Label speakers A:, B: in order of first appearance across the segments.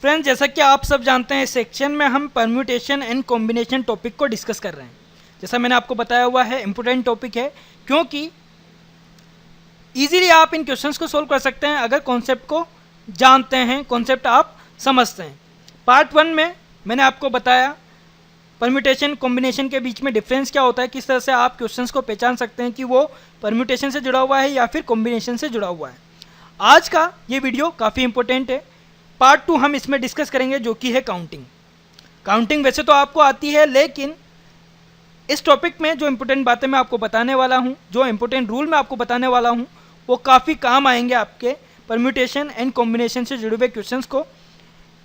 A: Friends, जैसा कि आप सब जानते हैं, इस सेक्शन में हम परम्यूटेशन एंड कॉम्बिनेशन टॉपिक को डिस्कस कर रहे हैं। जैसा मैंने आपको बताया हुआ है, इम्पोर्टेंट टॉपिक है क्योंकि इजीली आप इन क्वेश्चंस को सोल्व कर सकते हैं अगर कॉन्सेप्ट को जानते हैं, कॉन्सेप्ट आप समझते हैं। पार्ट 1 में मैंने आपको बताया परम्यूटेशन कॉम्बिनेशन के बीच में डिफरेंस क्या होता है, किस तरह से आप क्वेश्चंस को पहचान सकते हैं कि वो परम्यूटेशन से जुड़ा हुआ है या फिर कॉम्बिनेशन से जुड़ा हुआ है। आज का ये वीडियो काफ़ी इंपॉर्टेंट है। पार्ट 2 हम इसमें डिस्कस करेंगे जो कि है काउंटिंग। काउंटिंग वैसे तो आपको आती है, लेकिन इस टॉपिक में जो इंपॉर्टेंट बातें मैं आपको बताने वाला हूँ, जो इंपॉर्टेंट रूल मैं आपको बताने वाला हूँ, वो काफ़ी काम आएंगे आपके परम्यूटेशन एंड कॉम्बिनेशन से जुड़े हुए क्वेश्चंस को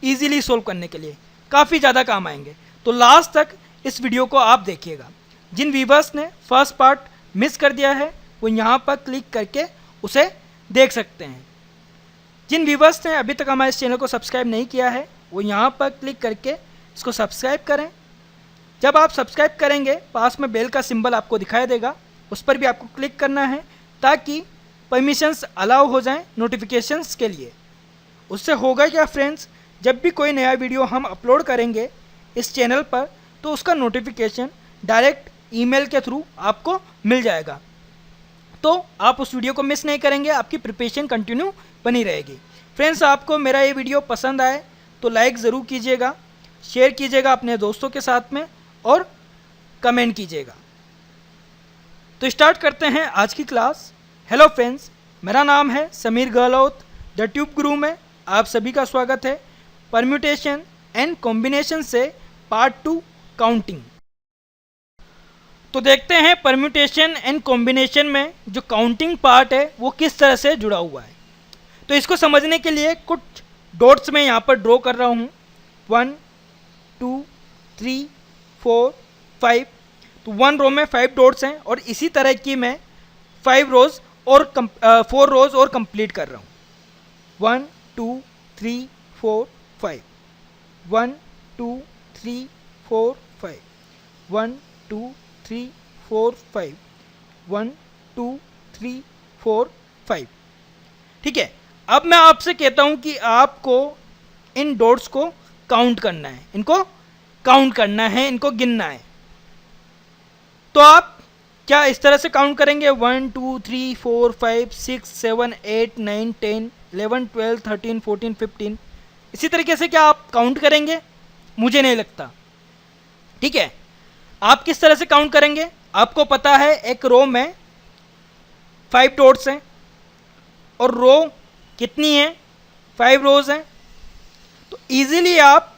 A: ईजिली सोल्व करने के लिए काफ़ी ज़्यादा काम आएंगे। तो लास्ट तक इस वीडियो को आप देखिएगा। जिन व्यूवर्स ने फर्स्ट पार्ट मिस कर दिया है वो यहाँ पर क्लिक करके उसे देख सकते हैं। जिन व्यूवर्स ने अभी तक हमारे इस चैनल को सब्सक्राइब नहीं किया है वो यहाँ पर क्लिक करके इसको सब्सक्राइब करें। जब आप सब्सक्राइब करेंगे, पास में बेल का सिंबल आपको दिखाई देगा, उस पर भी आपको क्लिक करना है ताकि परमिशंस अलाउ हो जाएं नोटिफिकेशंस के लिए। उससे होगा क्या फ्रेंड्स, जब भी कोई नया वीडियो हम अपलोड करेंगे इस चैनल पर तो उसका नोटिफिकेशन डायरेक्ट ईमेल के थ्रू आपको मिल जाएगा। तो आप उस वीडियो को मिस नहीं करेंगे, आपकी प्रिपरेशन कंटिन्यू बनी रहेगी। फ्रेंड्स, आपको मेरा ये वीडियो पसंद आए तो लाइक ज़रूर कीजिएगा, शेयर कीजिएगा अपने दोस्तों के साथ में और कमेंट कीजिएगा। तो स्टार्ट करते हैं आज की क्लास। हेलो फ्रेंड्स, मेरा नाम है समीर गहलोत। द ट्यूब गुरु में आप सभी का स्वागत है। परम्यूटेशन एंड कॉम्बिनेशन से पार्ट 2 काउंटिंग। तो देखते हैं परम्यूटेशन एंड कॉम्बिनेशन में जो काउंटिंग पार्ट है वो किस तरह से जुड़ा हुआ है। तो इसको समझने के लिए कुछ डॉट्स में यहाँ पर ड्रॉ कर रहा हूँ। 1 2 3 4 5। तो 1 रो में 5 डॉट्स हैं और इसी तरह की मैं 5 रोज और 4 रोज और कंप्लीट कर रहा हूँ। 1 2 3 4 5। 1 2 3 4 5। 1 2 3 4 5। 1 2 3 4 5। ठीक है, अब मैं आपसे कहता हूं कि आपको इन डॉट्स को काउंट करना है, इनको काउंट करना है, इनको गिनना है। तो आप क्या इस तरह से काउंट करेंगे? 1 2 3 4 5 6 7 8 9 10 11 12 13 14 15। इसी तरीके से क्या आप काउंट करेंगे? मुझे नहीं लगता। ठीक है, आप किस तरह से काउंट करेंगे? आपको पता है एक रो में 5 डॉट्स हैं और रो कितनी है? 5 रोज हैं। तो इजीली आप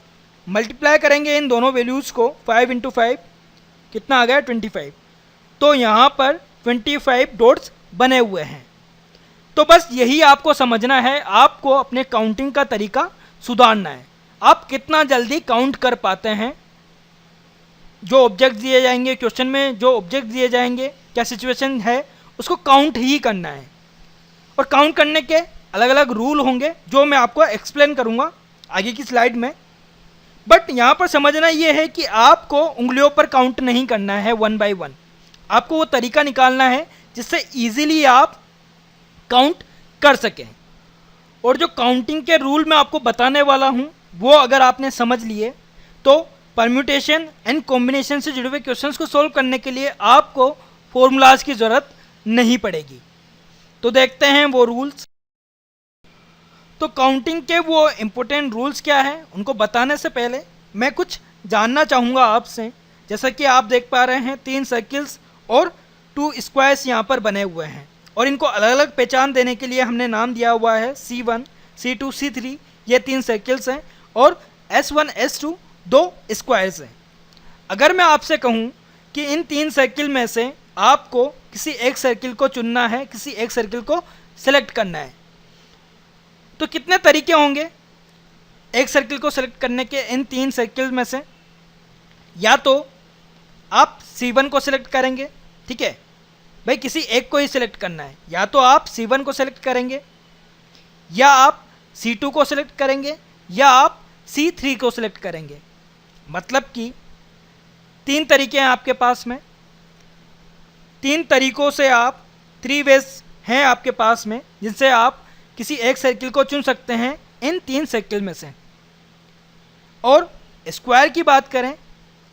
A: मल्टीप्लाई करेंगे इन दोनों वैल्यूज़ को। 5 इंटू 5 कितना आ गया? 25। तो यहाँ पर 25 डॉट्स बने हुए हैं। तो बस यही आपको समझना है, आपको अपने काउंटिंग का तरीका सुधारना है। आप कितना जल्दी काउंट कर पाते हैं, जो ऑब्जेक्ट दिए जाएंगे क्वेश्चन में, जो ऑब्जेक्ट दिए जाएंगे, क्या सिचुएशन है, उसको काउंट ही करना है। और काउंट करने के अलग अलग रूल होंगे जो मैं आपको एक्सप्लेन करूंगा आगे की स्लाइड में। बट यहाँ पर समझना ये है कि आपको उंगलियों पर काउंट नहीं करना है 1 बाय 1। आपको वो तरीका निकालना है जिससे ईजिली आप काउंट कर सकें। और जो काउंटिंग के रूल मैं आपको बताने वाला हूँ वो अगर आपने समझ लिए तो परम्यूटेशन एंड कॉम्बिनेशन से जुड़े हुए क्वेश्चंस को सोल्व करने के लिए आपको फॉर्मूलाज की ज़रूरत नहीं पड़ेगी। तो देखते हैं वो रूल्स। तो काउंटिंग के वो इम्पोर्टेंट रूल्स क्या हैं, उनको बताने से पहले मैं कुछ जानना चाहूँगा आपसे। जैसा कि आप देख पा रहे हैं 3 सर्किल्स और 2 स्क्वायर्स यहाँ पर बने हुए हैं और इनको अलग अलग पहचान देने के लिए हमने नाम दिया हुआ है C1 C2 C3। ये 3 सर्किल्स हैं और S1 S2 2 स्क्वायर्स हैं। अगर मैं आपसे कहूँ कि इन 3 सर्किल में से आपको किसी एक सर्किल को चुनना है, किसी एक सर्किल को सेलेक्ट करना है, तो कितने तरीके होंगे एक सर्किल को सेलेक्ट करने के? इन 3 सर्किल में से या तो आप C1 को सिलेक्ट करेंगे, ठीक है भाई, किसी एक को ही सिलेक्ट करना है। या तो आप C1 को सिलेक्ट करेंगे, या आप C2 को सिलेक्ट करेंगे, या आप C3 को सिलेक्ट करेंगे। मतलब कि 3 तरीके हैं आपके पास में। 3 तरीकों से आप 3 वेज हैं आपके पास में जिनसे आप किसी एक सर्किल को चुन सकते हैं इन 3 सर्किल में से। और स्क्वायर की बात करें,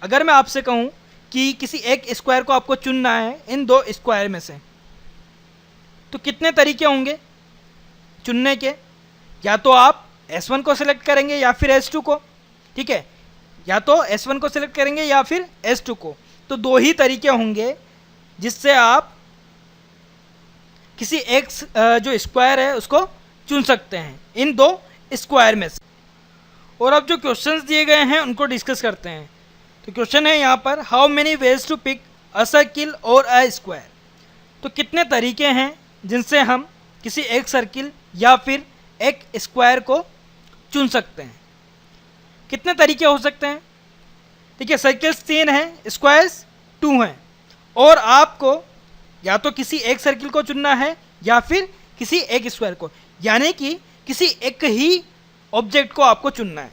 A: अगर मैं आपसे कहूँ कि किसी एक स्क्वायर को आपको चुनना है इन दो स्क्वायर में से, तो कितने तरीके होंगे चुनने के? या तो आप S1 को सिलेक्ट करेंगे या फिर S2 को, ठीक है, या तो S1 को सिलेक्ट करेंगे या फिर S2 को। तो दो ही तरीके होंगे जिससे आप किसी एक जो स्क्वायर है उसको चुन सकते हैं इन दो स्क्वायर में से। और अब जो क्वेश्चंस दिए गए हैं उनको डिस्कस करते हैं। तो क्वेश्चन है यहाँ पर, how many ways to pick a circle और अ स्क्वायर। तो कितने तरीके हैं जिनसे हम किसी एक सर्किल या फिर एक स्क्वायर को चुन सकते हैं? कितने तरीके हो सकते हैं? ठीक है, सर्किल्स 3 हैं, स्क्वायर्स 2 हैं, और आपको या तो किसी एक सर्किल को चुनना है या फिर किसी एक स्क्वायर को, यानी कि किसी एक ही ऑब्जेक्ट को आपको चुनना है।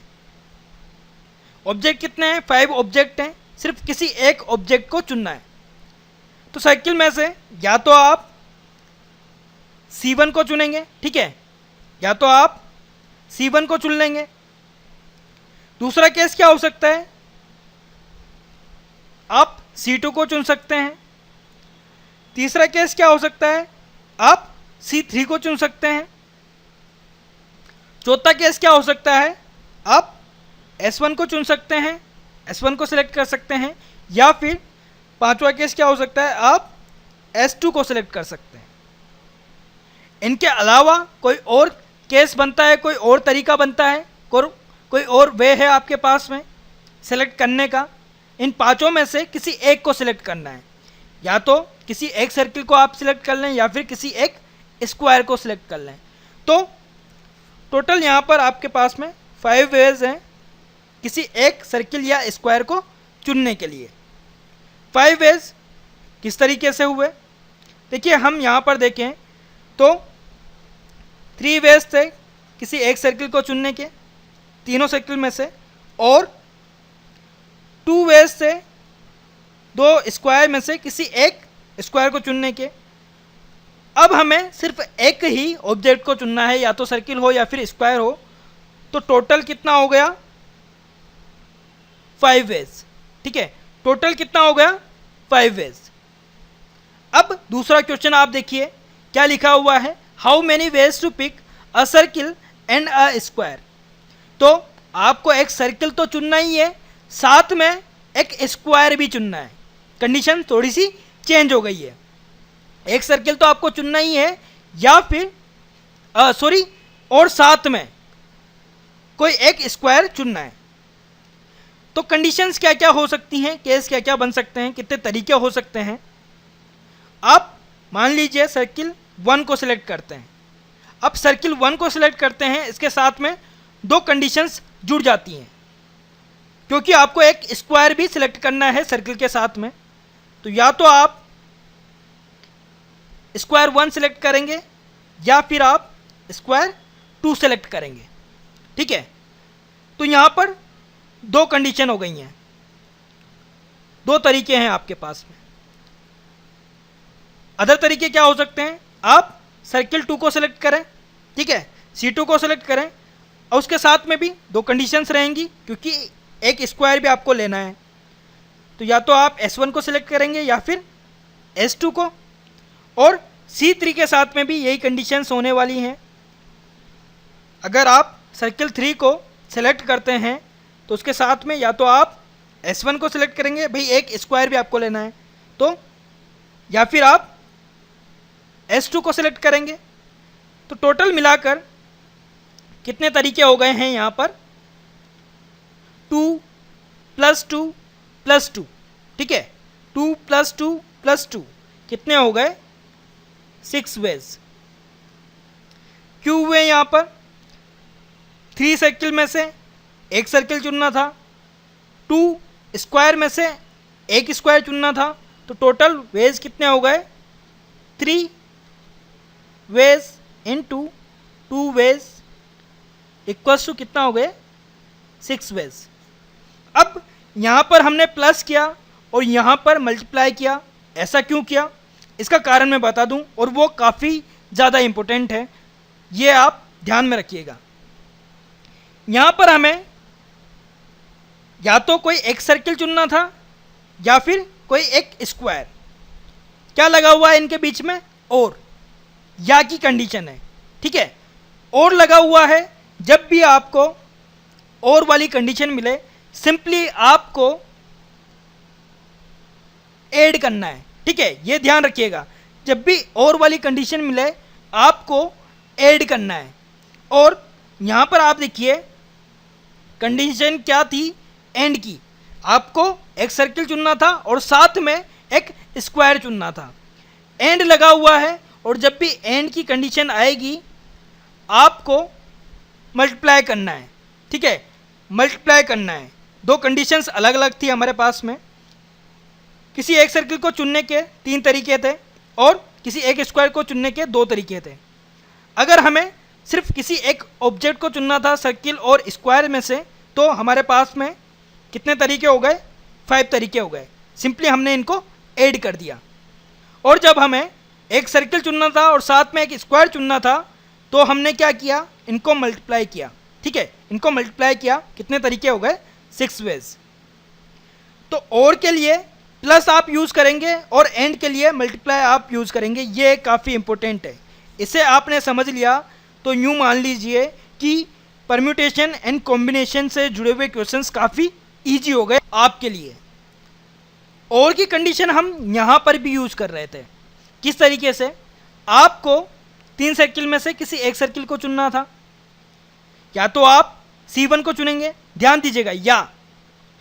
A: ऑब्जेक्ट कितने हैं? 5 ऑब्जेक्ट हैं, सिर्फ किसी एक ऑब्जेक्ट को चुनना है। तो सर्किल में से या तो आप C1 को चुनेंगे, ठीक है, या तो आप C1 को चुन लेंगे। दूसरा केस क्या हो सकता है? आप C2 को चुन सकते हैं। तीसरा केस क्या हो सकता है? आप C3 को चुन सकते हैं। चौथा केस क्या हो सकता है? आप S1 को चुन सकते हैं, S1 को सिलेक्ट कर सकते हैं, या फिर पांचवा केस क्या हो सकता है? आप S2 को सिलेक्ट कर सकते हैं। इनके अलावा कोई और केस बनता है, कोई और तरीका बनता है, कोई और वे है आपके पास में सेलेक्ट करने का? इन पांचों में से किसी एक को सिलेक्ट करना है, या तो किसी एक सर्किल को आप सिलेक्ट कर लें या फिर किसी एक स्क्वायर को सिलेक्ट कर लें। तो टोटल यहाँ पर आपके पास में 5 वेज हैं किसी एक सर्किल या स्क्वायर को चुनने के लिए। 5 वेज किस तरीके से हुए? देखिए, हम यहाँ पर देखें तो 3 वेज थे किसी एक सर्किल को चुनने के, तीनों सर्किल में से, और 2 वेज थे 2 स्क्वायर में से किसी एक स्क्वायर को चुनने के। अब हमें सिर्फ एक ही ऑब्जेक्ट को चुनना है, या तो सर्किल हो या फिर स्क्वायर हो। तो टोटल कितना हो गया? 5 वेज, ठीक है, टोटल कितना हो गया? 5 वेज। अब दूसरा क्वेश्चन आप देखिए क्या लिखा हुआ है, how many ways to pick a circle and a square. तो आपको एक सर्किल तो चुनना ही है, साथ में एक स्क्वायर भी चुनना है। कंडीशन थोड़ी सी चेंज हो गई है। एक सर्किल तो आपको चुनना ही है, या फिर और साथ में कोई एक स्क्वायर चुनना है। तो कंडीशंस क्या क्या हो सकती हैं, केस क्या क्या बन सकते हैं, कितने तरीके हो सकते हैं? आप मान लीजिए सर्किल 1 को सिलेक्ट करते हैं। अब सर्किल 1 को सिलेक्ट करते हैं, इसके साथ में 2 कंडीशंस जुड़ जाती हैं, क्योंकि आपको एक स्क्वायर भी सिलेक्ट करना है सर्किल के साथ में। तो या तो आप स्क्वायर 1 सिलेक्ट करेंगे या फिर आप स्क्वायर 2 सेलेक्ट करेंगे, ठीक है। तो यहाँ पर 2 कंडीशन हो गई हैं, 2 तरीके हैं आपके पास में। अदर तरीके क्या हो सकते हैं? आप सर्किल 2 को सिलेक्ट करें, ठीक है, C2 को सिलेक्ट करें, और उसके साथ में भी 2 कंडीशंस रहेंगी, क्योंकि एक स्क्वायर भी आपको लेना है। तो या तो आप S1 को सिलेक्ट करेंगे या फिर S2 को, और C3 के साथ में भी यही कंडीशंस होने वाली हैं। अगर आप सर्किल 3 को सिलेक्ट करते हैं तो उसके साथ में या तो आप S1 को सिलेक्ट करेंगे, भाई एक स्क्वायर भी आपको लेना है, तो या फिर आप S2 को सिलेक्ट करेंगे। तो टोटल मिलाकर कितने तरीके हो गए हैं यहाँ पर? 2 + 2 + 2, ठीक है, 2 + 2 + 2 कितने हो गए? 6 वेज। क्यों हुए यहाँ पर? 3 सर्किल में से एक सर्किल चुनना था, 2 स्क्वायर में से एक स्क्वायर चुनना था, तो टोटल वेज कितने हो गए? 3 ways into 2 ways equals to कितना हो गए? 6 वेज। अब यहाँ पर हमने प्लस किया और यहाँ पर मल्टीप्लाई किया, ऐसा क्यों किया? इसका कारण मैं बता दूं, और वो काफ़ी ज़्यादा इम्पोर्टेंट है, ये आप ध्यान में रखिएगा। यहाँ पर हमें या तो कोई एक सर्किल चुनना था या फिर कोई एक स्क्वायर। क्या लगा हुआ है इनके बीच में? और, या की कंडीशन है, ठीक है। और लगा हुआ है, जब भी आपको और वाली कंडीशन मिले सिंपली आपको ऐड करना है, ठीक है। ये ध्यान रखिएगा, जब भी और वाली कंडीशन मिले आपको ऐड करना है। और यहाँ पर आप देखिए कंडीशन क्या थी? एंड की। आपको एक सर्किल चुनना था और साथ में एक स्क्वायर चुनना था। एंड लगा हुआ है और जब भी एंड की कंडीशन आएगी आपको मल्टीप्लाई करना है, ठीक है। मल्टीप्लाई करना है। दो कंडीशंस अलग अलग थी हमारे पास में। किसी एक सर्किल को चुनने के 3 तरीके थे और किसी एक स्क्वायर को चुनने के 2 तरीके थे। अगर हमें सिर्फ किसी एक ऑब्जेक्ट को चुनना था सर्किल और स्क्वायर में से, तो हमारे पास में कितने तरीके हो गए? 5 तरीके हो गए। सिंपली हमने इनको ऐड कर दिया। और जब हमें एक सर्किल चुनना था और साथ में एक स्क्वायर चुनना था तो हमने क्या किया? इनको मल्टीप्लाई किया, ठीक है। इनको मल्टीप्लाई किया। कितने तरीके हो गए? 6 वेज। तो और के लिए प्लस आप यूज़ करेंगे और एंड के लिए मल्टीप्लाई आप यूज़ करेंगे। ये काफ़ी इंपॉर्टेंट है। इसे आपने समझ लिया तो यूँ मान लीजिए कि परम्यूटेशन एंड कॉम्बिनेशन से जुड़े हुए क्वेश्चंस काफ़ी इजी हो गए आपके लिए। और की कंडीशन हम यहाँ पर भी यूज़ कर रहे थे। किस तरीके से? आपको 3 सर्किल में से किसी एक सर्किल को चुनना था। या तो आप C1 को चुनेंगे, ध्यान दीजिएगा, या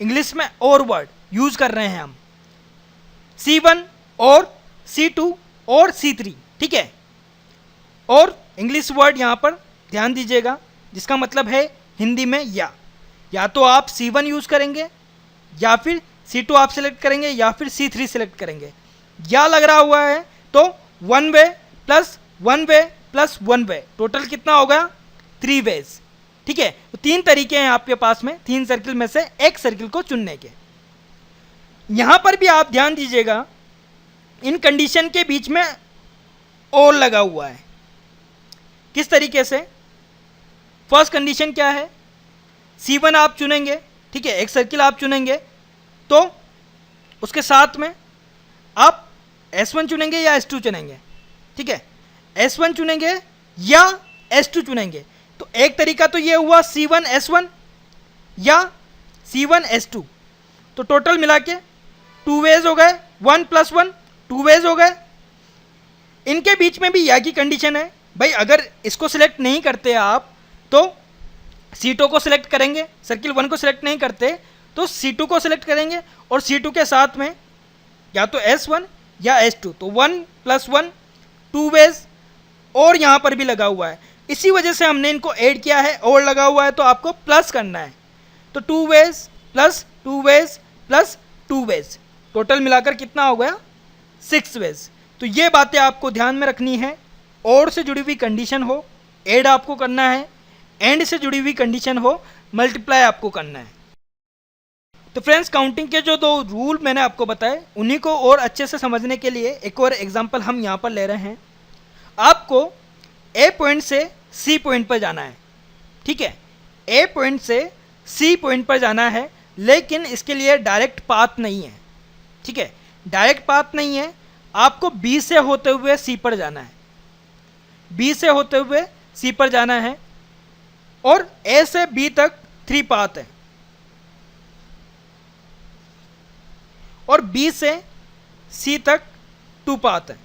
A: इंग्लिश में और वर्ड यूज़ कर रहे हैं हम, C1 और C2 और C3, ठीक है। और इंग्लिश वर्ड यहाँ पर ध्यान दीजिएगा जिसका मतलब है हिंदी में या तो आप C1 यूज़ करेंगे या फिर C2 आप सिलेक्ट करेंगे या फिर C3 सिलेक्ट करेंगे। या लग रहा हुआ है तो 1 वे प्लस 1 वे प्लस 1 वे, टोटल कितना हो गया? 3 वेज, ठीक है। तो 3 तरीके हैं आपके पास में 3 सर्किल में से एक सर्किल को चुनने के। यहाँ पर भी आप ध्यान दीजिएगा इन कंडीशन के बीच में और लगा हुआ है। किस तरीके से? फर्स्ट कंडीशन क्या है? C1 आप चुनेंगे, ठीक है, एक सर्किल आप चुनेंगे तो उसके साथ में आप S1 चुनेंगे या S2 चुनेंगे, ठीक है। S1 चुनेंगे या S2 चुनेंगे। तो एक तरीका तो ये हुआ C1 S1 या C1 S2। तो टोटल मिला के 2 वेज हो गए। 1 + 1 2 वेज हो गए। इनके बीच में भी या की कंडीशन है भाई, अगर इसको सिलेक्ट नहीं करते आप तो C2 को सिलेक्ट करेंगे, सर्किल 1 को सिलेक्ट नहीं करते तो C2 को सिलेक्ट करेंगे और C2 के साथ में या तो S1 या S2। तो 1 + 1 2 वेज। और यहाँ पर भी लगा हुआ है, इसी वजह से हमने इनको ऐड किया है। और लगा हुआ है तो आपको प्लस करना है। तो 2 ways plus 2 ways plus 2 ways, total मिलाकर कितना हो गया? 6 वेज। तो ये बातें आपको ध्यान में रखनी है। और से जुड़ी हुई कंडीशन हो ऐड आपको करना है, एंड से जुड़ी हुई कंडीशन हो मल्टीप्लाई आपको करना है। तो फ्रेंड्स, काउंटिंग के जो 2 रूल मैंने आपको बताए उन्हीं को और अच्छे से समझने के लिए एक और एग्जांपल हम यहाँ पर ले रहे हैं। आपको A पॉइंट से C पॉइंट पर जाना है, ठीक है। A पॉइंट से C पॉइंट पर जाना है, लेकिन इसके लिए डायरेक्ट पाथ नहीं है, ठीक है। डायरेक्ट पाथ नहीं है, आपको B से होते हुए C पर जाना है। B से होते हुए C पर जाना है और A से B तक 3 पाथ है और B से C तक 2 पाथ है,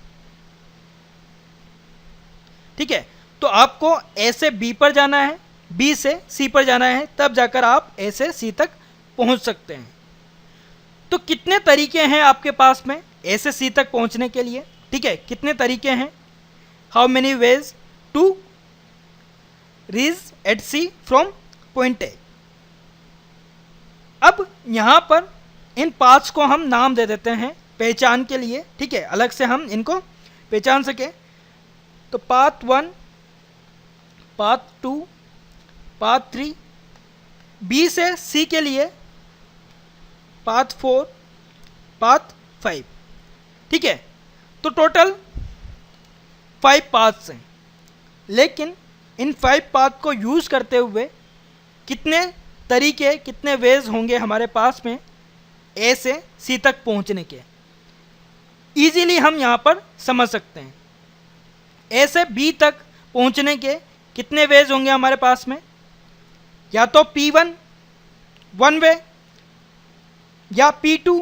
A: ठीक है। तो आपको A से B पर जाना है, B से C पर जाना है, तब जाकर आप A से C तक पहुंच सकते हैं। तो कितने तरीके हैं आपके पास में A से C तक पहुंचने के लिए, ठीक है। कितने तरीके हैं? How many ways to reach at C from point A। अब यहाँ पर इन पाथ्स को हम नाम दे देते हैं पहचान के लिए, ठीक है, अलग से हम इनको पहचान सके। तो पाथ 1, पाथ 2, पाथ 3, B से C के लिए पाथ 4, पाथ 5, ठीक है। तो टोटल 5 पाथ्स हैं, लेकिन इन 5 पाथ को यूज़ करते हुए कितने तरीके, कितने वेज होंगे हमारे पास में ए से सी तक पहुंचने के, इजीली हम यहाँ पर समझ सकते हैं। ए से बी तक पहुंचने के कितने वेज होंगे हमारे पास में, या तो P1 वन वे, या P2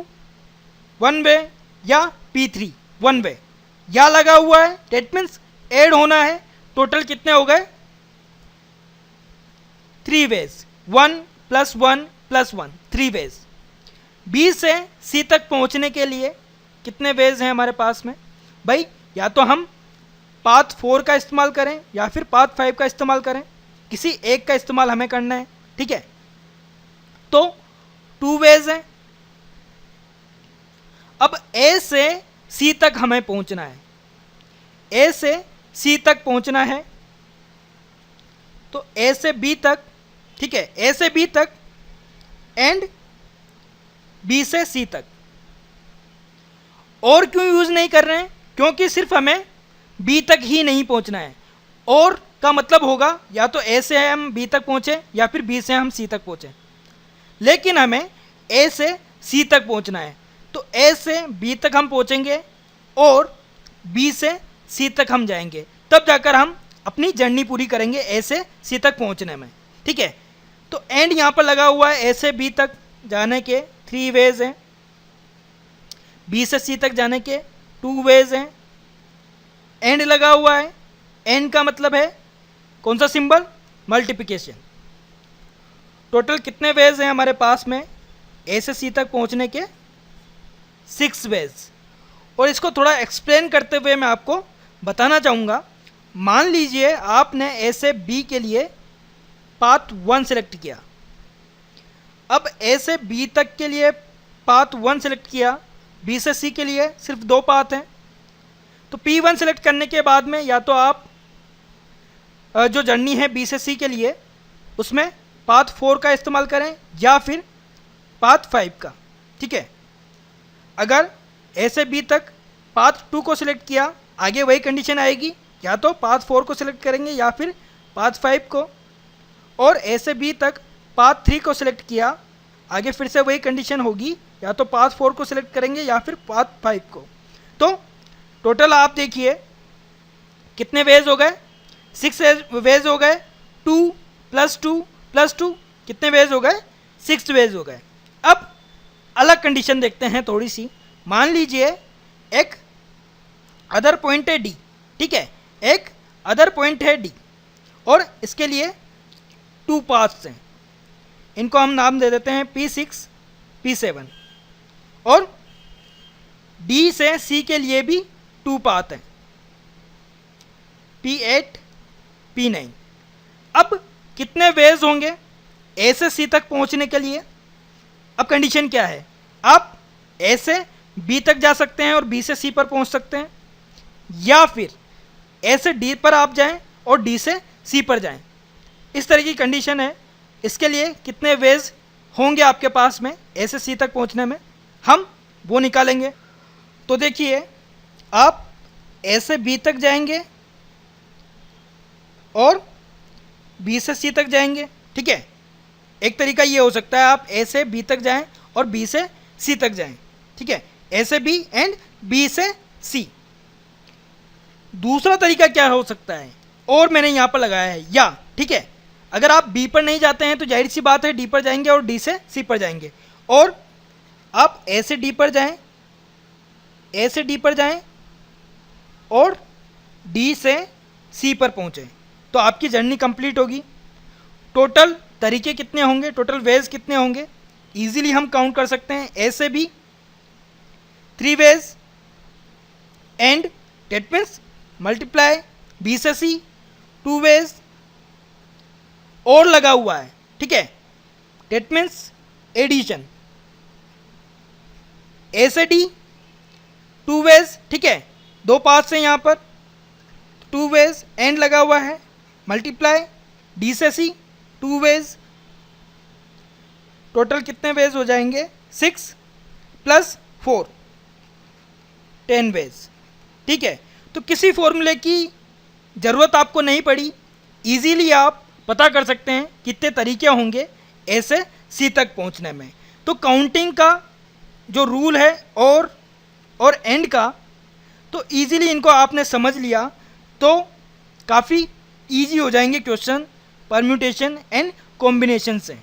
A: वन वे, या P3 वन वे, या लगा हुआ है, डेट मीन्स ऐड होना है। टोटल कितने हो गए, 3 वेज, 1 + 1 + 1, 3 वेज। बी से सी तक पहुंचने के लिए कितने वेज हैं हमारे पास में भाई, या तो हम पाथ 4 का इस्तेमाल करें या फिर पाथ 5 का इस्तेमाल करें, किसी एक का इस्तेमाल हमें करना है, ठीक है। तो 2 वेज हैं। अब ए से सी तक हमें पहुंचना है, ए से सी तक पहुंचना है, तो ए से बी तक, ठीक है, ए से बी तक एंड बी से सी तक। और क्यों यूज नहीं कर रहे हैं, क्योंकि सिर्फ हमें बी तक ही नहीं पहुंचना है। और का मतलब होगा या तो ए से हम बी तक पहुंचे या फिर बी से हम सी तक पहुंचे, लेकिन हमें ए से सी तक पहुंचना है। तो ए से बी तक हम पहुंचेंगे और बी से सी तक हम जाएंगे, तब जाकर हम अपनी जर्नी पूरी करेंगे ए से सी तक पहुंचने में, ठीक है। तो एंड यहाँ पर लगा हुआ है, ए से बी तक जाने के 3 वेज हैं, बी से सी तक जाने के 2 वेज हैं, एंड लगा हुआ है। एंड का मतलब है कौन सा सिंबल, मल्टीप्लिकेशन। टोटल कितने वेज हैं हमारे पास में ए से सी तक पहुंचने के, 6 वेज। और इसको थोड़ा एक्सप्लेन करते हुए मैं आपको बताना चाहूँगा। मान लीजिए आपने ए से बी के लिए पाथ 1 सेलेक्ट किया, अब ए से बी तक के लिए पाथ 1 सेलेक्ट किया, बी से सी के लिए सिर्फ 2 पाथ हैं। तो P1 सेलेक्ट करने के बाद में या तो आप जो जर्नी है बी से सी के लिए उसमें पाथ 4 का इस्तेमाल करें या फिर पाथ 5 का, ठीक है। अगर ए से बी तक पाथ 2 को सिलेक्ट किया, आगे वही कंडीशन आएगी, या तो पाथ 4 को सिलेक्ट करेंगे या फिर पाथ 5 को। और ए से बी तक पाथ 3 को सिलेक्ट किया, आगे फिर से वही कंडीशन होगी, या तो पाथ 4 को सिलेक्ट करेंगे या फिर पाथ 5 को। तो टोटल आप देखिए कितने वेज हो गए, 6 वेज हो गए, 2 + 2 + 2 कितने वेज हो गए, 6 वेज हो गए। अब अलग कंडीशन देखते हैं थोड़ी सी। मान लीजिए एक अदर पॉइंट है डी, ठीक है, एक अदर पॉइंट है डी और इसके लिए 2 पाथ्स हैं, इनको हम नाम दे देते हैं P6 P7। और डी से सी के लिए भी 2 पाथ हैं, P8 P9। अब कितने वेज होंगे ए से सी तक पहुंचने के लिए। अब कंडीशन क्या है, आप ए से बी तक जा सकते हैं और बी से सी पर पहुंच सकते हैं, या फिर ए से डी पर आप जाएं और डी से सी पर जाएं, इस तरह की कंडीशन है। इसके लिए कितने वेज होंगे आपके पास में ए से सी तक पहुंचने में, हम वो निकालेंगे। तो देखिए आप ए से बी तक जाएंगे और बी से सी तक जाएंगे, ठीक है। एक तरीका ये हो सकता है आप ए से बी तक जाएं और बी से सी तक जाएं, ठीक है, ए से बी एंड बी से सी। दूसरा तरीका क्या हो सकता है, और मैंने यहाँ पर लगाया है या, ठीक है। अगर आप बी पर नहीं जाते हैं तो जाहिर सी बात है डी पर जाएंगे और डी से सी पर जाएंगे, और आप ए से डी पर जाएं, ए से डी पर जाएं और डी से सी पर पहुँचें, तो आपकी जर्नी कंप्लीट होगी। टोटल तरीके कितने होंगे, टोटल वेज कितने होंगे, इजीली हम काउंट कर सकते हैं। ए से B 3 ways and that means multiply, B से सी 2 वेज और लगा हुआ है, ठीक है, डेट मीन्स एडिशन। ए से डी 2 वेज, ठीक है, 2 पाथ्स हैं यहाँ पर, 2 वेज एंड लगा हुआ है, मल्टीप्लाई डी से सी 2 वेज। टोटल कितने वेज हो जाएंगे, 6 + 4 10 वेज, ठीक है। तो किसी फॉर्मूले की ज़रूरत आपको नहीं पड़ी, इजीली आप पता कर सकते हैं कितने तरीके होंगे ए से सी तक पहुंचने में। तो काउंटिंग का जो रूल है और एंड का, तो इजीली इनको आपने समझ लिया तो काफ़ी इजी हो जाएंगे क्वेश्चन परम्यूटेशन एंड कॉम्बिनेशन से।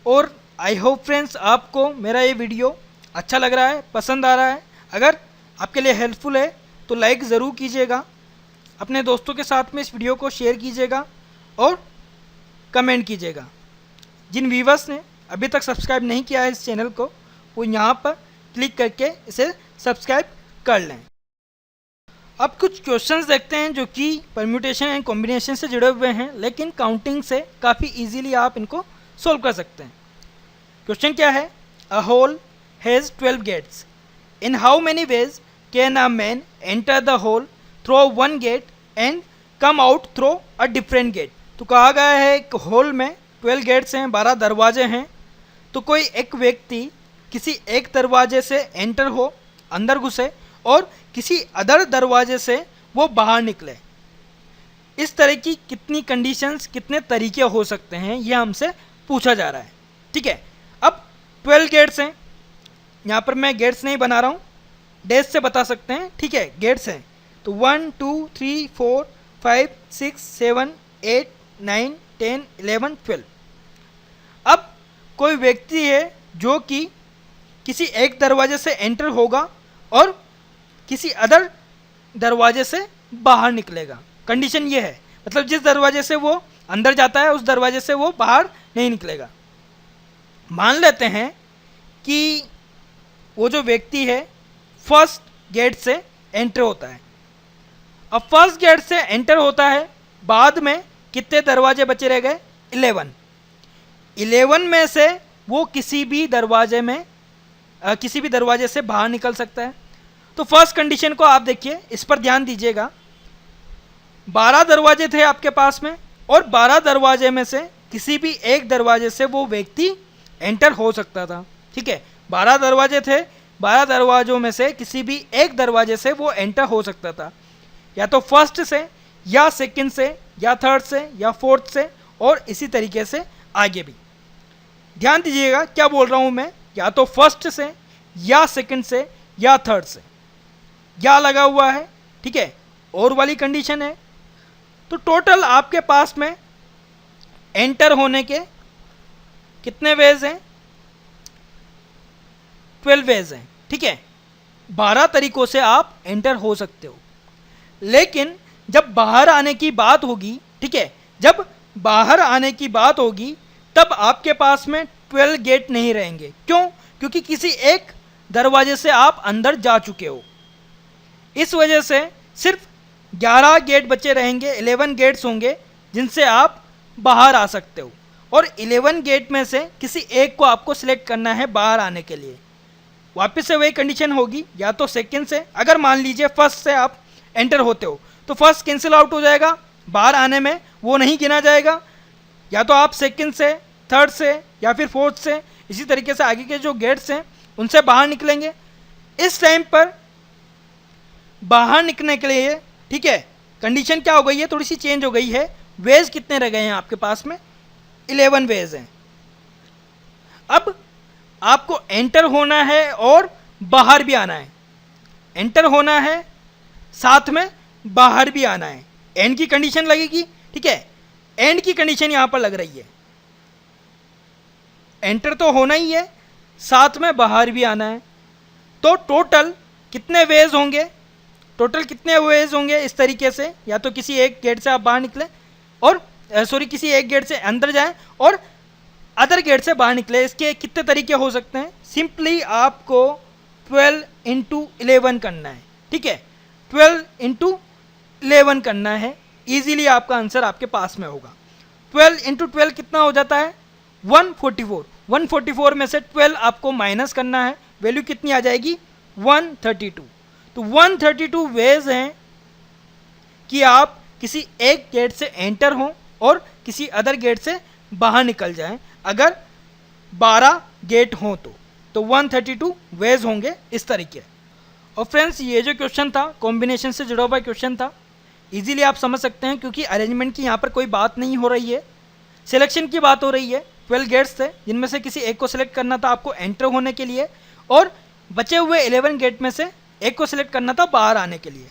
A: और आई होप फ्रेंड्स आपको मेरा ये वीडियो अच्छा लग रहा है, पसंद आ रहा है। अगर आपके लिए हेल्पफुल है तो लाइक ज़रूर कीजिएगा, अपने दोस्तों के साथ में इस वीडियो को शेयर कीजिएगा और कमेंट कीजिएगा। जिन व्यूवर्स ने अभी तक सब्सक्राइब नहीं किया है इस चैनल को, वो यहाँ पर क्लिक करके इसे सब्सक्राइब कर लें। अब कुछ क्वेश्चंस देखते हैं जो कि परम्यूटेशन एंड कॉम्बिनेशन से जुड़े हुए हैं, लेकिन काउंटिंग से काफ़ी इजीली आप इनको सोल्व कर सकते हैं। क्वेश्चन क्या है? A hole has 12 gates. In how many ways can a man enter the hole through one gate and come out through a different gate. तो कहा गया है एक होल में 12 गेट्स हैं, 12 दरवाजे हैं। तो कोई एक व्यक्ति किसी एक दरवाजे से एंटर हो, अंदर घुसे, और किसी अदर दरवाजे से वो बाहर निकले। इस तरह की कितनी कंडीशंस, कितने तरीके हो सकते हैं, ये हमसे पूछा जा रहा है। ठीक है, अब 12 गेट्स हैं, यहाँ पर मैं गेट्स नहीं बना रहा हूँ, डैश से बता सकते हैं। ठीक है, गेट्स हैं तो 1 2 3 4 5 6 7 8 9 10 11 12। अब कोई व्यक्ति है जो कि किसी एक दरवाजे से एंटर होगा और किसी अदर दरवाजे से बाहर निकलेगा। कंडीशन ये है, मतलब जिस दरवाजे से वो अंदर जाता है उस दरवाजे से वो बाहर नहीं निकलेगा। मान लेते हैं कि वो जो व्यक्ति है फर्स्ट गेट से एंटर होता है। अब फर्स्ट गेट से एंटर होता है, बाद में कितने दरवाजे बचे रह गए? 11। 11 में से वो किसी भी दरवाजे से बाहर निकल सकता है। तो फर्स्ट कंडीशन को आप देखिए, इस पर ध्यान दीजिएगा। 12 दरवाजे थे आपके पास में और 12 दरवाजे में से किसी भी एक दरवाजे से वो व्यक्ति एंटर हो सकता था। ठीक है, 12 दरवाजे थे, 12 दरवाजों में से किसी भी एक दरवाजे से वो एंटर हो सकता था, या तो फर्स्ट से या सेकंड से या थर्ड से या फोर्थ से, और इसी तरीके से आगे भी। ध्यान दीजिएगा क्या बोल रहा हूँ मैं, या तो फर्स्ट से या सेकंड से या थर्ड से, या लगा हुआ है। ठीक है, और वाली कंडीशन है। तो टोटल आपके पास में एंटर होने के कितने वेज हैं? 12 वेज हैं। ठीक है, 12 तरीकों से आप एंटर हो सकते हो। लेकिन जब बाहर आने की बात होगी, ठीक है, जब बाहर आने की बात होगी तब आपके पास में 12 गेट नहीं रहेंगे। क्यों? क्योंकि किसी एक दरवाजे से आप अंदर जा चुके हो। इस वजह से सिर्फ 11 गेट बचे रहेंगे, 11 गेट्स होंगे जिनसे आप बाहर आ सकते हो, और 11 गेट में से किसी एक को आपको सिलेक्ट करना है बाहर आने के लिए। वापस से वही कंडीशन होगी, या तो सेकंड से, अगर मान लीजिए फर्स्ट से आप एंटर होते हो तो फर्स्ट कैंसिल आउट हो जाएगा, बाहर आने में वो नहीं गिना जाएगा। या तो आप सेकंड से, थर्ड से या फिर फोर्थ से, इसी तरीके से आगे के जो गेट्स हैं उनसे बाहर निकलेंगे। इस टाइम पर बाहर निकलने के लिए, ठीक है, कंडीशन क्या हो गई है, थोड़ी सी चेंज हो गई है। वेज कितने रह गए हैं आपके पास में? 11 वेज हैं। अब आपको एंटर होना है और बाहर भी आना है। एंटर होना है, साथ में बाहर भी आना है। एंड की कंडीशन लगेगी। ठीक है, एंड की कंडीशन यहां पर लग रही है। एंटर तो होना ही है, साथ में बाहर भी आना है। तो टोटल कितने वेज होंगे? टोटल कितने वेज होंगे इस तरीके से? या तो किसी एक गेट से आप बाहर निकले और किसी एक गेट से अंदर जाएं और अदर गेट से बाहर निकले। इसके कितने तरीके हो सकते हैं? सिंपली आपको 12 × 11 करना है। ठीक है, 12 × 11 करना है, इजीली आपका आंसर आपके पास में होगा। 12 × 12 कितना हो जाता है? 144। 144 में से 12 आपको माइनस करना है, वैल्यू कितनी आ जाएगी? 132। तो 132 वेज हैं कि आप किसी एक गेट से एंटर हों और किसी अदर गेट से बाहर निकल जाएं। अगर 12 गेट हों तो 132 वेज होंगे इस तरीके। और फ्रेंड्स, ये जो क्वेश्चन था कॉम्बिनेशन से जुड़ा हुआ क्वेश्चन था, इजीली आप समझ सकते हैं, क्योंकि अरेंजमेंट की यहाँ पर कोई बात नहीं हो रही है, सिलेक्शन की बात हो रही है। 12 गेट्स थे जिनमें से किसी एक को सिलेक्ट करना था आपको एंटर होने के लिए, और बचे हुए 11 गेट में से एक को सिलेक्ट करना था बाहर आने के लिए।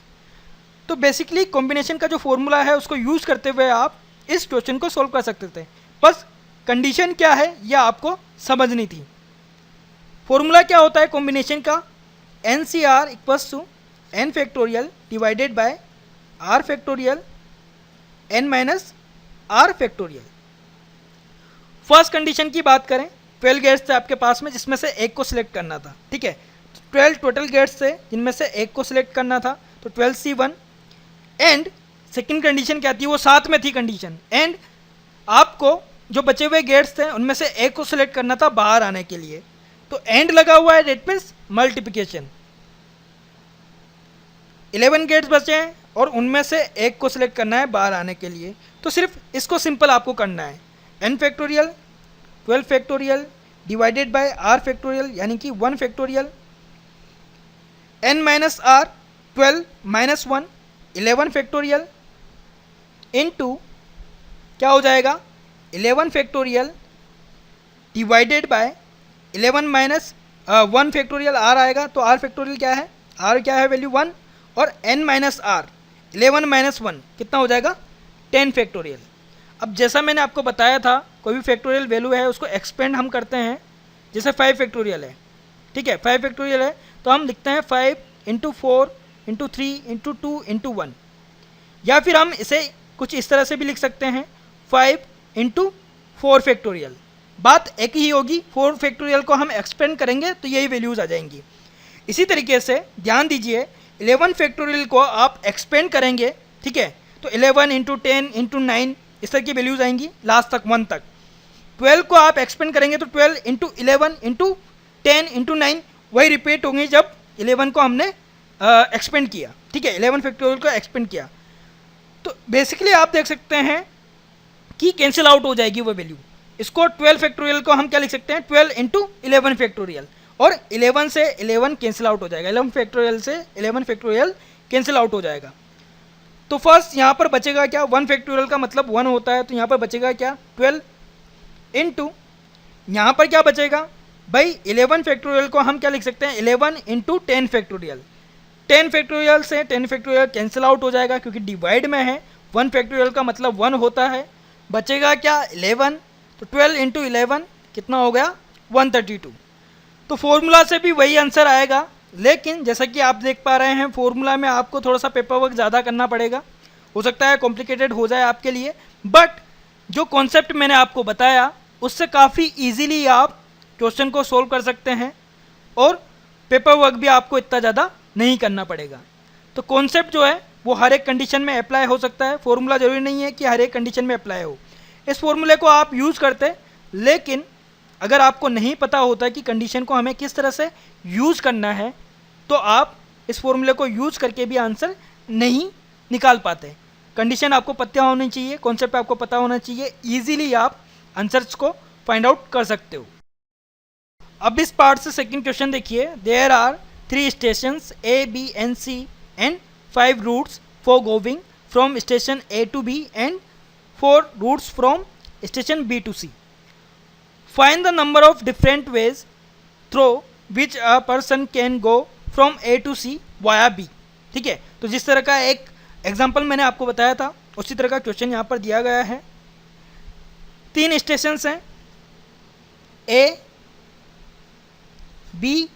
A: तो बेसिकली कॉम्बिनेशन का जो फॉर्मूला है उसको यूज़ करते हुए आप इस क्वेश्चन को सोल्व कर सकते थे। बस कंडीशन क्या है यह आपको समझनी थी। फॉर्मूला क्या होता है कॉम्बिनेशन का, NCR equals to n factorial divided by r factorial n minus r factorial. First condition की बात करें, 12 गेट्स थे आपके पास में जिसमें से एक को सिलेक्ट करना था, ठीक है। 12 टोटल गेट्स थे जिनमें से एक को सिलेक्ट करना था, तो 12C1 एंड सेकंड कंडीशन क्या थी, वो साथ में थी कंडीशन, एंड आपको जो बचे हुए गेट्स थे उनमें से एक को सिलेक्ट करना था बाहर आने के लिए। तो एंड लगा हुआ है, डेट मीन्स मल्टीप्लिकेशन। 11 गेट्स बचे हैं और उनमें से एक को सिलेक्ट करना है बाहर आने के लिए। तो सिर्फ इसको सिंपल आपको करना है, n factorial 12 factorial divided by r factorial यानी कि 1 factorial, n minus r 12 minus 1 11 factorial into क्या हो जाएगा 11 factorial divided bye 11 minus 1 factorial r आएगा। तो r फैक्टोरियल क्या है, r क्या है वैल्यू 1, और n माइनस r 11 माइनस 1 कितना हो जाएगा 10 फैक्टोरियल। अब जैसा मैंने आपको बताया था कोई भी फैक्टोरियल वैल्यू है उसको एक्सपेंड हम करते हैं, जैसे 5 फैक्टोरियल है, ठीक है, 5 फैक्टोरियल है तो हम लिखते हैं 5 इंटू 4 इंटू 3 इंटू 2 इंटू 1, या फिर हम इसे कुछ इस तरह से भी लिख सकते हैं 5 इंटू 4 फैक्टोरियल। बात एक ही होगी, 4 फैक्टोरियल को हम एक्सपेंड करेंगे तो यही वैल्यूज़ आ जाएंगी। इसी तरीके से ध्यान दीजिए 11 फैक्टोरियल को आप एक्सपेंड करेंगे, ठीक है, तो 11 इंटू 10 इंटू 9 इस तरह की वैल्यूज़ आएंगी लास्ट तक 1 तक। 12 को आप एक्सपेंड करेंगे तो 12 इंटू 11 इंटू 10 इंटू 9 वही रिपीट होंगी जब 11 को हमने एक्सपेंड किया, ठीक है, 11 फैक्टोरियल को एक्सपेंड किया। तो बेसिकली आप देख सकते हैं कि कैंसिल आउट हो जाएगी वो वैल्यू। इसको 12 फैक्टोरियल को हम क्या लिख सकते हैं 12 इंटू 11 फैक्टोरियल, और 11 से 11 कैंसिल आउट हो जाएगा, 11 फैक्टोरियल से 11 फैक्टोरियल कैंसिल आउट हो जाएगा। तो फर्स्ट यहाँ पर बचेगा क्या, 1 फैक्टोरियल का मतलब 1 होता है, तो यहाँ पर बचेगा क्या 12 इंटू, यहाँ पर क्या बचेगा भाई 11 फैक्टोरियल को हम क्या लिख सकते हैं 11 इंटू 10 फैक्टोरियल। 10 फैक्टोरियल से 10 फैक्टोरियल कैंसिल आउट हो जाएगा क्योंकि डिवाइड में है, 1 फैक्टोरियल का मतलब 1 होता है। बचेगा क्या 11, तो 12 इंटू 11 कितना हो गया 132। तो फॉर्मूला से भी वही आंसर आएगा, लेकिन जैसा कि आप देख पा रहे हैं फॉर्मूला में आपको थोड़ा सा पेपर वर्क ज़्यादा करना पड़ेगा, हो सकता है कॉम्प्लिकेटेड हो जाए आपके लिए, बट जो कॉन्सेप्ट मैंने आपको बताया उससे काफ़ी इजीली आप क्वेश्चन को सोल्व कर सकते हैं और पेपर वर्क भी आपको इतना ज़्यादा नहीं करना पड़ेगा। तो कॉन्सेप्ट जो है वो हर एक कंडीशन में अप्लाई हो सकता है, फॉर्मूला ज़रूरी नहीं है कि हर एक कंडीशन में अप्लाई हो। इस फॉर्मूले को आप यूज़ करते, लेकिन अगर आपको नहीं पता होता कि कंडीशन को हमें किस तरह से यूज़ करना है तो आप इस फॉर्मूले को यूज़ करके भी आंसर नहीं निकाल पाते। कंडीशन आपको पता होनी चाहिए, कॉन्सेप्ट आपको पता होना चाहिए, ईजिली आप आंसर्स को फाइंड आउट कर सकते हो। अब इस पार्ट से सेकंड क्वेश्चन देखिए, there are 3 stations A, B and C and 5 routes for going from station A to B and 4 routes from station B to C. Find the number of different ways through which a person can go from A to C via B. ठीक है, तो जिस तरह का एक example मैंने आपको बताया था उसी तरह का क्वेश्चन यहाँ पर दिया गया है। 3 स्टेशंस हैं A, B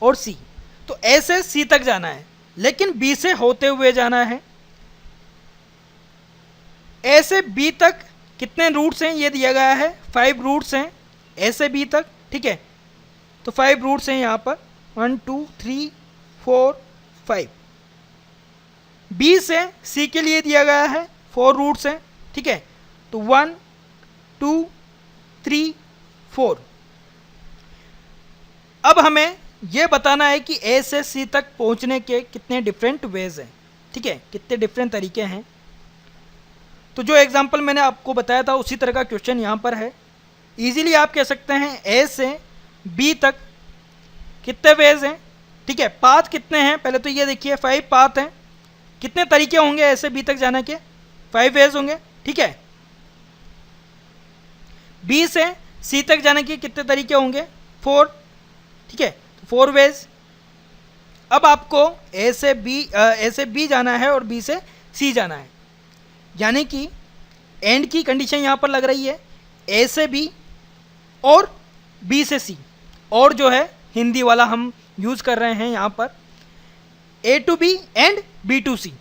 A: और C। तो A से C तक जाना है लेकिन B से होते हुए जाना है। A से B तक कितने रूट्स हैं ये दिया गया है, 5 रूट्स हैं A से B तक, ठीक है। तो 5 रूट्स हैं यहाँ पर 1 2 3 4 5। B से C के लिए दिया गया है 4 रूट्स हैं, ठीक है। तो 1 2 3 4। अब हमें यह बताना है कि A से C तक पहुंचने के कितने डिफरेंट वेज हैं, ठीक है, कितने डिफरेंट तरीके हैं। तो जो एग्जांपल मैंने आपको बताया था उसी तरह का क्वेश्चन यहाँ पर है। इजीली आप कह सकते हैं A से B तक कितने वेज हैं, ठीक है, पाथ कितने हैं। पहले तो ये देखिए 5 पाथ हैं, कितने तरीके होंगे A से B तक जाने के, 5 वेज होंगे, ठीक है। बी से सी तक जाने के कितने तरीके होंगे? 4, ठीक है, 4 वेज। अब आपको ए से बी जाना है और बी से सी जाना है, यानी कि एंड की कंडीशन यहाँ पर लग रही है ए से बी और बी से सी, और जो है हिंदी वाला हम यूज़ कर रहे हैं यहाँ पर A to B and B to C,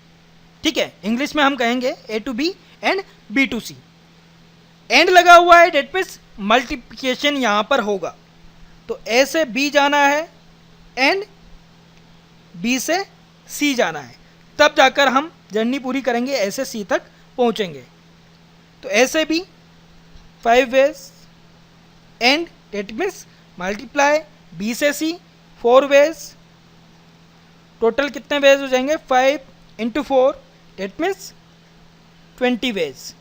A: ठीक है, इंग्लिश में हम कहेंगे A to B and B to C. And लगा हुआ है, डेट मीन्स मल्टीप्लिकेशन यहाँ पर होगा, तो ए से बी जाना है एंड बी से सी जाना है, तब जाकर हम जर्नी पूरी करेंगे, ए से सी तक पहुँचेंगे। तो ए से B 5 ways and that means multiply B से सी 4 वेज, टोटल कितने वेज हो जाएंगे? 5 × 4 डेट मीन्स 20 वेज।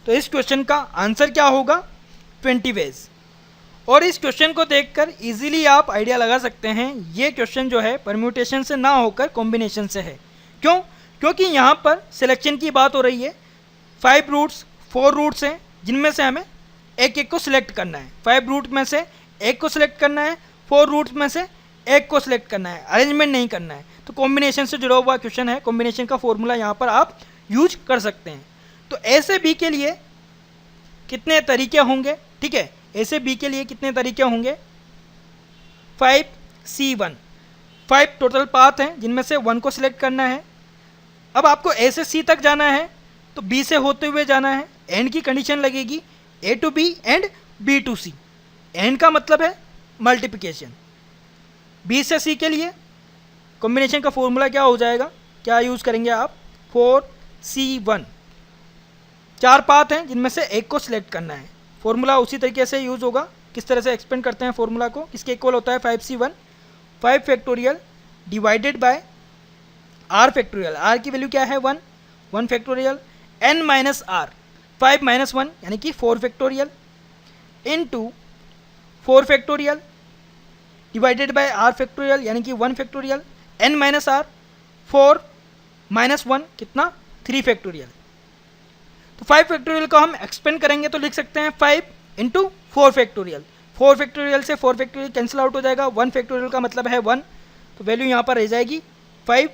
A: तो इस क्वेश्चन का आंसर क्या होगा? 20 वेज। और इस क्वेश्चन को देखकर इजीली आप आइडिया लगा सकते हैं ये क्वेश्चन जो है परम्यूटेशन से ना होकर कॉम्बिनेशन से है। क्यों? क्योंकि यहाँ पर सिलेक्शन की बात हो रही है। 5 रूट्स 4 रूट्स हैं जिनमें से हमें एक एक को सिलेक्ट करना है। 5 रूट में से एक को सिलेक्ट करना है, 4 रूट्स में से एक को सिलेक्ट करना है, अरेंजमेंट नहीं करना है। तो कॉम्बिनेशन से जुड़ा हुआ क्वेश्चन है, कॉम्बिनेशन का फॉर्मूला यहाँ पर आप यूज कर सकते हैं। तो ए से बी के लिए कितने तरीके होंगे? ठीक है, ए से बी के लिए कितने तरीके होंगे? 5C1, 5 टोटल पाथ हैं जिनमें से 1 को सिलेक्ट करना है। अब आपको ए से सी तक जाना है तो बी से होते हुए जाना है, एंड की कंडीशन लगेगी A to B and B to C, and का मतलब है मल्टीप्लिकेशन। बी से सी के लिए कॉम्बिनेशन का फॉर्मूला क्या हो जाएगा, क्या यूज़ करेंगे आप? 4C1, 4 पाथ हैं जिनमें से एक को सिलेक्ट करना है। फॉर्मूला उसी तरीके से यूज़ होगा। किस तरह से एक्सपेंड करते हैं फॉर्मूला को? किसके इक्वल होता है? 5C1 5 factorial divided by r factorial. r की वैल्यू क्या है? 1 factorial n minus r, 5 minus 1 यानी कि 4 factorial into 4 factorial divided by r factorial यानी कि 1 factorial, n minus r, 4 minus 1 कितना? 3 फैक्टोरियल। तो 5 फैक्टोरियल को हम एक्सपेंड करेंगे तो लिख सकते हैं 5 × 4 फैक्टोरियल। 4 फैक्टोरियल से 4 फैक्टोरियल कैंसिल आउट हो जाएगा, 1 फैक्टोरियल का मतलब है 1, तो वैल्यू यहाँ पर रह जाएगी 5।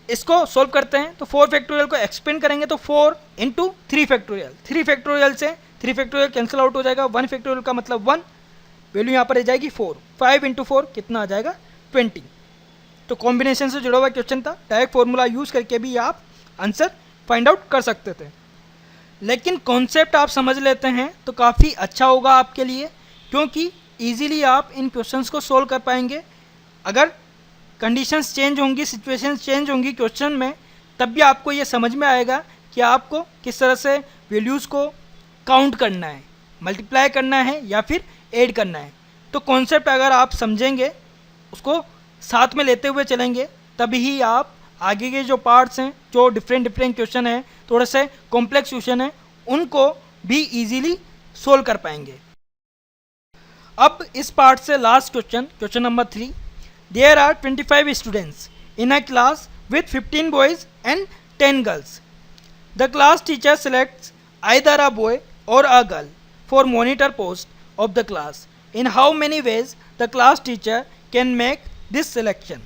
A: इसको सोल्व करते हैं तो 4 फैक्टोरियल को एक्सपेंड करेंगे तो 4 × 3 फैक्टोरियल, 3 फैक्टोरियल से 3 फैक्टोरियल कैंसिल आउट हो जाएगा, 1 फैक्टोरियल का मतलब 1, वैल्यू यहाँ पर रह जाएगी 4। 5 × 4 कितना आ जाएगा? 20। तो कॉम्बिनेशन से जुड़ा हुआ क्वेश्चन था, डायरेक्ट फॉर्मूला यूज़ करके भी आप आंसर फाइंड आउट कर सकते थे, लेकिन कॉन्सेप्ट आप समझ लेते हैं तो काफ़ी अच्छा होगा आपके लिए, क्योंकि ईजिली आप इन क्वेश्चंस को सोल्व कर पाएंगे। अगर कंडीशंस चेंज होंगी, सिचुएशंस चेंज होंगी क्वेश्चन में, तब भी आपको ये समझ में आएगा कि आपको किस तरह से वैल्यूज़ को काउंट करना है, मल्टीप्लाई करना है या फिर ऐड करना है। तो कॉन्सेप्ट अगर आप समझेंगे, उसको साथ में लेते हुए चलेंगे, तभी ही आप आगे के जो पार्ट्स हैं, जो डिफरेंट क्वेश्चन हैं, थोड़े से कॉम्प्लेक्स क्वेश्चन हैं, उनको भी इजीली सोल्व कर पाएंगे। अब इस पार्ट से last question number 3। There are 25 students in a class with 15 boys and 10 girls. The class teacher selects either a boy or a girl for monitor post of the class. In how many ways the class teacher can make this selection.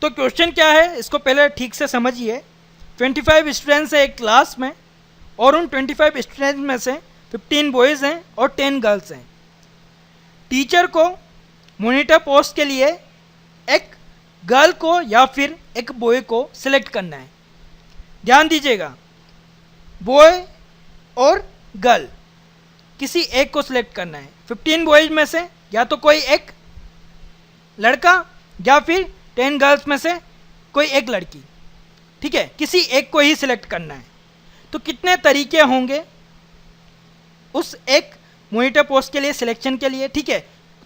A: तो question क्या है, इसको पहले ठीक से समझिए। 25 students हैं एक क्लास में, और उन 25 स्टूडेंट्स में से 15 बॉयज़ हैं और 10 गर्ल्स हैं। टीचर को मॉनिटर पोस्ट के लिए एक गर्ल को या फिर एक बॉय को सिलेक्ट करना है। ध्यान दीजिएगा, बॉय और गर्ल किसी एक को सिलेक्ट करना है। 15 बॉयज में से या तो कोई एक लड़का या फिर 10 गर्ल्स में से कोई एक लड़की, ठीक है, किसी एक को ही सिलेक्ट करना है। तो कितने तरीके होंगे उस एक मॉनिटर पोस्ट के लिए सिलेक्शन के लिए, ठीक है,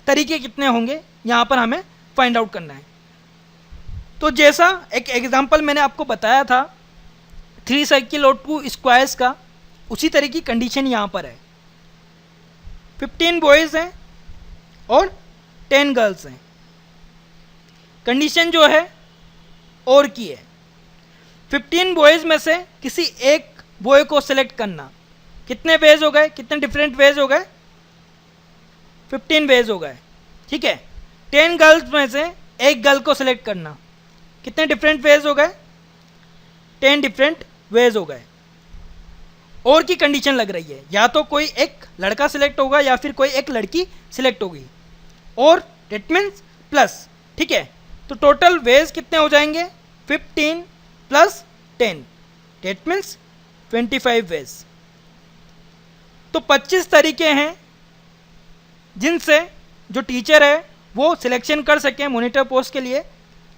A: तरीके कितने होंगे यहाँ पर हमें फाइंड आउट करना है। तो जैसा एक एग्जांपल मैंने आपको बताया था 3 सर्किल और 2 स्क्वायर्स का, उसी तरह की कंडीशन यहाँ पर है। 15 बॉयज़ हैं और 10 गर्ल्स हैं। कंडीशन जो है और की है, 15 बॉयज़ में से किसी एक बॉय को सिलेक्ट करना, कितने वेज हो गए, कितने डिफरेंट वेज हो गए, 15 वेज हो गए। ठीक है, 10 गर्ल्स में से एक गर्ल को सिलेक्ट करना, कितने डिफरेंट वेज हो गए, 10 डिफरेंट वेज हो गए। और की कंडीशन लग रही है, या तो कोई एक लड़का सिलेक्ट होगा या फिर कोई एक लड़की सिलेक्ट होगी, और डेट मीन्स प्लस। ठीक है, तो टोटल वेज कितने हो जाएंगे, 15 प्लस 10, डेट मीन्स 25 वेज। तो 25 तरीके हैं जिनसे जो टीचर है वो सिलेक्शन कर सके मॉनिटर पोस्ट के लिए,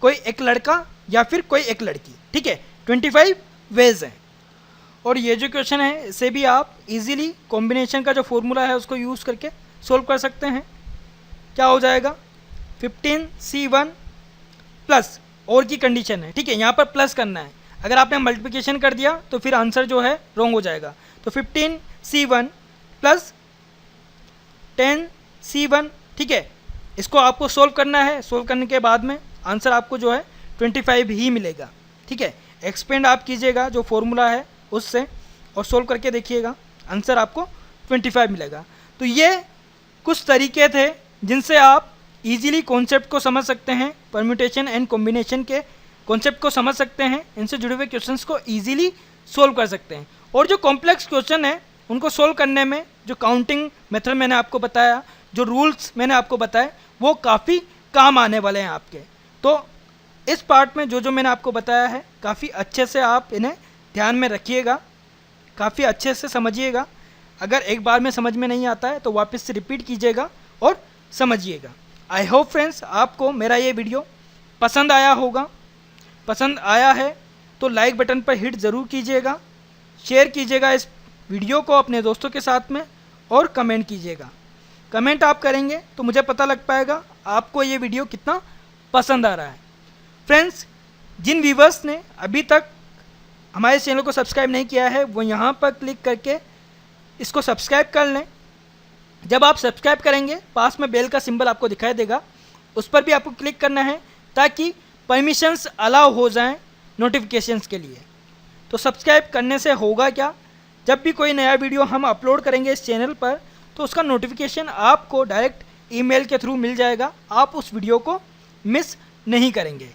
A: कोई एक लड़का या फिर कोई एक लड़की। ठीक है, 25 वेज हैं। और ये जो क्वेश्चन है इसे भी आप इजीली कॉम्बिनेशन का जो फॉर्मूला है उसको यूज़ करके सोल्व कर सकते हैं। क्या हो जाएगा, 15C1 प्लस और की कंडीशन है। ठीक है, यहाँ पर प्लस करना है, अगर आपने मल्टीप्लिकेशन कर दिया तो फिर आंसर जो है रॉन्ग हो जाएगा। तो 15C1 प्लस 10C1। ठीक है, इसको आपको सोल्व करना है, सोल्व करने के बाद में आंसर आपको जो है 25 ही मिलेगा। ठीक है, एक्सपेंड आप कीजिएगा जो फॉर्मूला है उससे और सोल्व करके देखिएगा, आंसर आपको 25 मिलेगा। तो ये कुछ तरीके थे जिनसे आप इजीली कॉन्सेप्ट को समझ सकते हैं, परम्यूटेशन एंड कॉम्बिनेशन के कॉन्सेप्ट को समझ सकते हैं, इनसे जुड़े हुए क्वेश्चंस को इजीली सोल्व कर सकते हैं। और जो कॉम्प्लेक्स क्वेश्चन है उनको सोल्व करने में जो काउंटिंग मेथड मैंने आपको बताया, जो रूल्स मैंने आपको बताए, वो काफ़ी काम आने वाले हैं आपके। तो इस पार्ट में जो जो मैंने आपको बताया है काफ़ी अच्छे से आप इन्हें ध्यान में रखिएगा, काफ़ी अच्छे से समझिएगा। अगर एक बार में समझ में नहीं आता है तो वापस से रिपीट कीजिएगा और समझिएगा। आई होप फ्रेंड्स आपको मेरा ये वीडियो पसंद आया होगा। पसंद आया है तो लाइक बटन पर हिट ज़रूर कीजिएगा, शेयर कीजिएगा इस वीडियो को अपने दोस्तों के साथ में, और कमेंट कीजिएगा। कमेंट आप करेंगे तो मुझे पता लग पाएगा आपको ये वीडियो कितना पसंद आ रहा है। फ्रेंड्स, जिन व्यूवर्स ने अभी तक हमारे चैनल को सब्सक्राइब नहीं किया है वो यहाँ पर क्लिक करके इसको सब्सक्राइब कर लें। जब आप सब्सक्राइब करेंगे पास में बेल का सिंबल आपको दिखाई देगा, उस पर भी आपको क्लिक करना है ताकि परमिशंस अलाउ हो जाएं नोटिफिकेशंस के लिए। तो सब्सक्राइब करने से होगा क्या, जब भी कोई नया वीडियो हम अपलोड करेंगे इस चैनल पर तो उसका नोटिफिकेशन आपको डायरेक्ट ईमेल के थ्रू मिल जाएगा, आप उस वीडियो को मिस नहीं करेंगे।